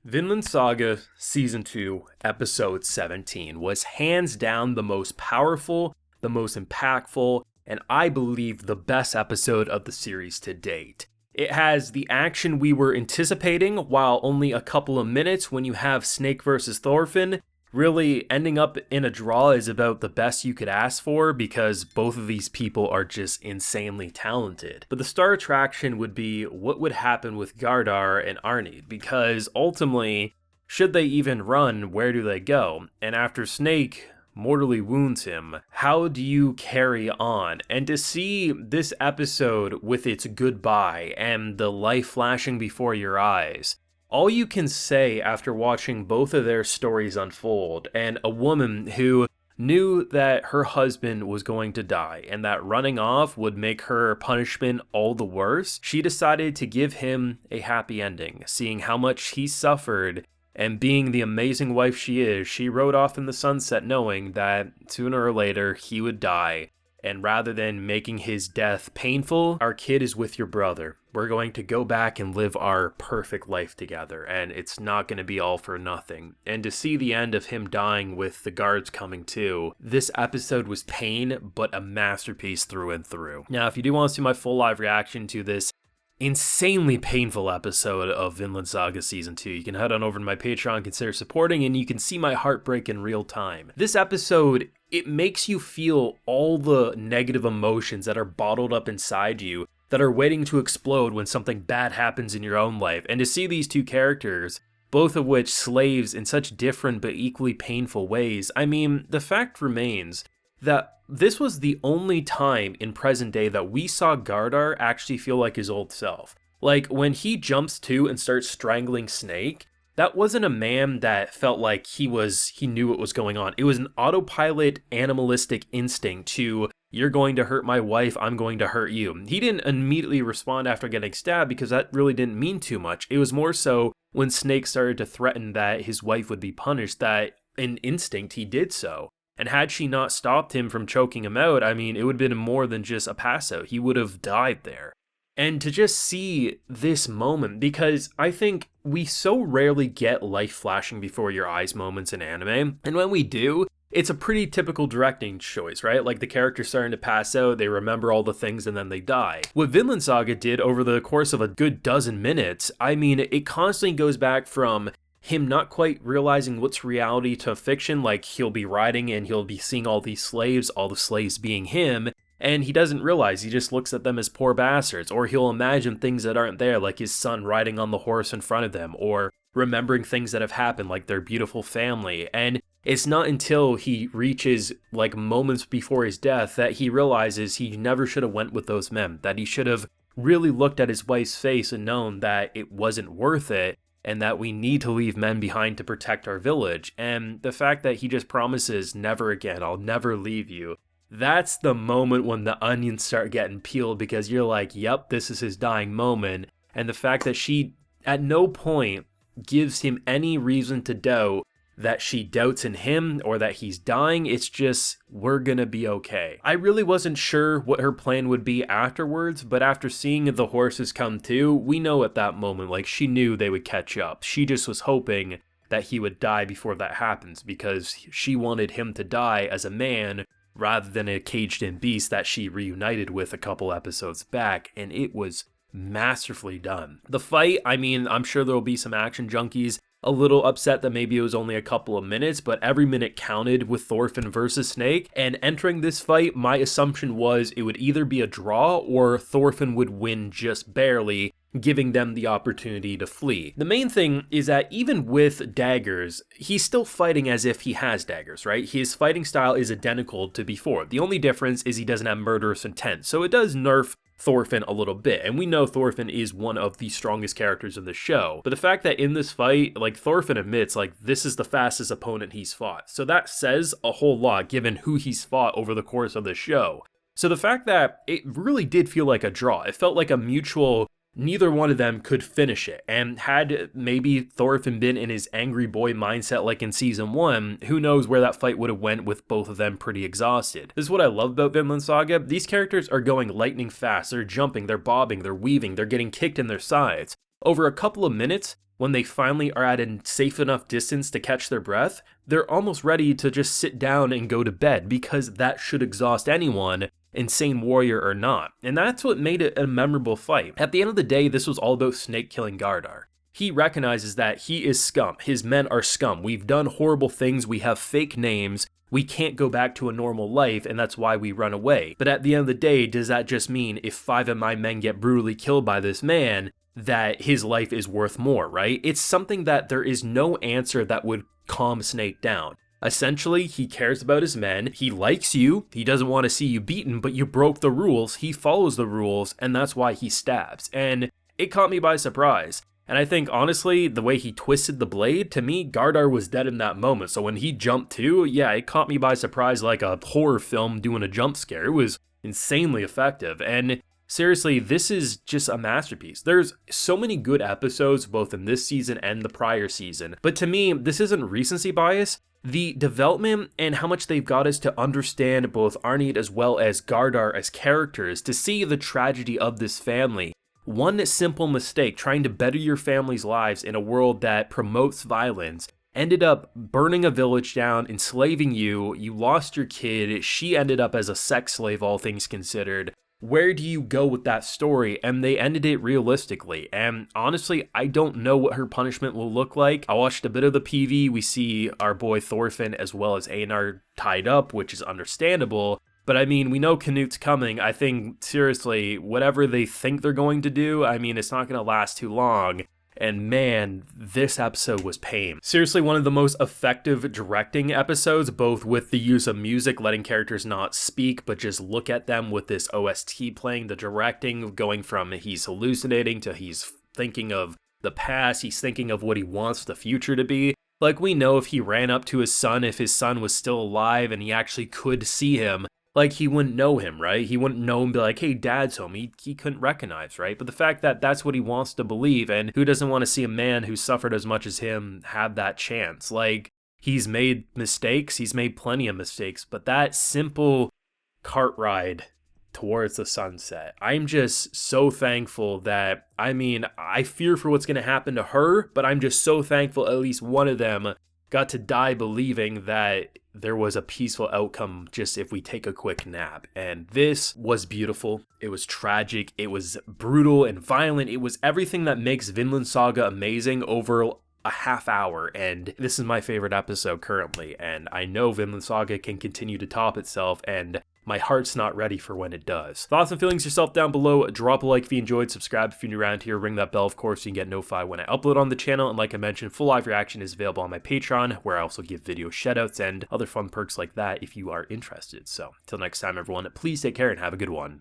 Vinland Saga Season 2, Episode 17 was hands down the most powerful, the most impactful, and I believe the best episode of the series to date. It has the action we were anticipating, while only a couple of minutes when you have Snake versus Thorfinn. Really, ending up in a draw is about the best you could ask for because both of these people are just insanely talented. But the star attraction would be what would happen with Gardar and Arnid, because ultimately, should they even run, where do they go? And after Snake mortally wounds him, how do you carry on? And to see this episode with its goodbye and the life flashing before your eyes, all you can say after watching both of their stories unfold, and a woman who knew that her husband was going to die and that running off would make her punishment all the worse, she decided to give him a happy ending. Seeing how much he suffered and being the amazing wife she is, she rode off in the sunset knowing that sooner or later he would die. And rather than making his death painful, our kid is with your brother. We're going to go back and live our perfect life together, and it's not going to be all for nothing. And to see the end of him dying with the guards coming too, this episode was pain, but a masterpiece through and through. Now, if you do want to see my full live reaction to this insanely painful episode of Vinland Saga Season 2, you can head on over to my Patreon, consider supporting, and you can see my heartbreak in real time. This episode, it makes you feel all the negative emotions that are bottled up inside you that are waiting to explode when something bad happens in your own life. And to see these two characters, both of which slaves in such different but equally painful ways, I mean, the fact remains that this was the only time in present day that we saw Gardar actually feel like his old self. Like, when he jumps to and starts strangling Snake, that wasn't a man that felt like he knew what was going on. It was an autopilot animalistic instinct to, you're going to hurt my wife, I'm going to hurt you. He didn't immediately respond after getting stabbed because that really didn't mean too much. It was more so when Snake started to threaten that his wife would be punished that in instinct he did so. And had she not stopped him from choking him out, I mean, it would have been more than just a pass out. He would have died there. And to just see this moment, because I think we so rarely get life flashing before your eyes moments in anime. And when we do, it's a pretty typical directing choice, right? Like the character starting to pass out, they remember all the things, and then they die. What Vinland Saga did over the course of a good dozen minutes, I mean, it constantly goes back from him not quite realizing what's reality to fiction, like he'll be riding and he'll be seeing all these slaves, all the slaves being him, and he doesn't realize, he just looks at them as poor bastards, or he'll imagine things that aren't there, like his son riding on the horse in front of them, or remembering things that have happened, like their beautiful family. And it's not until he reaches like moments before his death that he realizes he never should have went with those men, that he should have really looked at his wife's face and known that it wasn't worth it, and that we need to leave men behind to protect our village. And the fact that he just promises, never again, I'll never leave you, that's the moment when the onions start getting peeled, because you're like, yep, this is his dying moment. And the fact that she at no point gives him any reason to doubt that she doubts in him or that he's dying, it's just, we're gonna be okay. I really wasn't sure what her plan would be afterwards, but after seeing the horses come to, we know at that moment, like, she knew they would catch up. She just was hoping that he would die before that happens, because she wanted him to die as a man rather than a caged-in beast that she reunited with a couple episodes back, and it was masterfully done. The fight, I mean, I'm sure there'll be some action junkies a little upset that maybe it was only a couple of minutes, but every minute counted with Thorfinn versus Snake. And entering this fight, my assumption was it would either be a draw or Thorfinn would win just barely, giving them the opportunity to flee. The main thing is that even with daggers, he's still fighting as if he has daggers, right? His fighting style is identical to before. The only difference is he doesn't have murderous intent, so it does nerf Thorfinn a little bit, and we know Thorfinn is one of the strongest characters in the show, but the fact that in this fight, like, Thorfinn admits, like, this is the fastest opponent he's fought, so that says a whole lot given who he's fought over the course of the show. So the fact that it really did feel like a draw, it felt like a mutual, neither one of them could finish it, and had maybe Thorfinn been in his angry boy mindset like in season 1, who knows where that fight would have went with both of them pretty exhausted. This is what I love about Vinland Saga. These characters are going lightning fast, they're jumping, they're bobbing, they're weaving, they're getting kicked in their sides. Over a couple of minutes, when they finally are at a safe enough distance to catch their breath, they're almost ready to just sit down and go to bed, because that should exhaust anyone, insane warrior or not. And that's what made it a memorable fight. At the end of the day, this was all about Snake killing Gardar. He recognizes that he is scum. His men are scum. We've done horrible things. We have fake names. We can't go back to a normal life, and that's why we run away. But at the end of the day, does that just mean if 5 of my men get brutally killed by this man, that his life is worth more, right? It's something that there is no answer that would calm Snake down. Essentially, he cares about his men, he likes you, he doesn't want to see you beaten, but you broke the rules, he follows the rules, and that's why he stabs. And it caught me by surprise. And I think, honestly, the way he twisted the blade, to me, Gardar was dead in that moment. So when he jumped too, yeah, it caught me by surprise like a horror film doing a jump scare. It was insanely effective. And seriously, this is just a masterpiece. There's so many good episodes, both in this season and the prior season. But to me, this isn't recency bias. The development and how much they've got us to understand both Arnit as well as Gardar as characters, to see the tragedy of this family. One simple mistake, trying to better your family's lives in a world that promotes violence, ended up burning a village down, enslaving you, you lost your kid, she ended up as a sex slave, all things considered. Where do you go with that story? And they ended it realistically. And honestly, I don't know what her punishment will look like. I watched a bit of the PV. We see our boy Thorfinn as well as Einar tied up, which is understandable. But I mean, we know Canute's coming. I think, seriously, whatever they think they're going to do, I mean, it's not going to last too long. And man, this episode was pain. Seriously, one of the most effective directing episodes, both with the use of music, letting characters not speak, but just look at them with this OST playing, the directing, going from he's hallucinating to he's thinking of the past, he's thinking of what he wants the future to be. Like, we know if he ran up to his son, if his son was still alive and he actually could see him, like, he wouldn't know him, right? He wouldn't know him, be like, hey, dad's home. He couldn't recognize, right? But the fact that that's what he wants to believe, and who doesn't want to see a man who suffered as much as him have that chance? Like, he's made mistakes, he's made plenty of mistakes, but that simple cart ride towards the sunset, I'm just so thankful that, I mean, I fear for what's going to happen to her, but I'm just so thankful at least one of them got to die believing that there was a peaceful outcome just if we take a quick nap. And this was beautiful. It was tragic. It was brutal and violent. It was everything that makes Vinland Saga amazing over a half hour. And this is my favorite episode currently. And I know Vinland Saga can continue to top itself, and my heart's not ready for when it does. Thoughts and feelings yourself down below. Drop a like if you enjoyed, subscribe if you're new around here, ring that bell of course so you can get notified when I upload on the channel, and like I mentioned, full live reaction is available on my Patreon, where I also give video shoutouts and other fun perks like that if you are interested. So, till next time everyone, please take care and have a good one.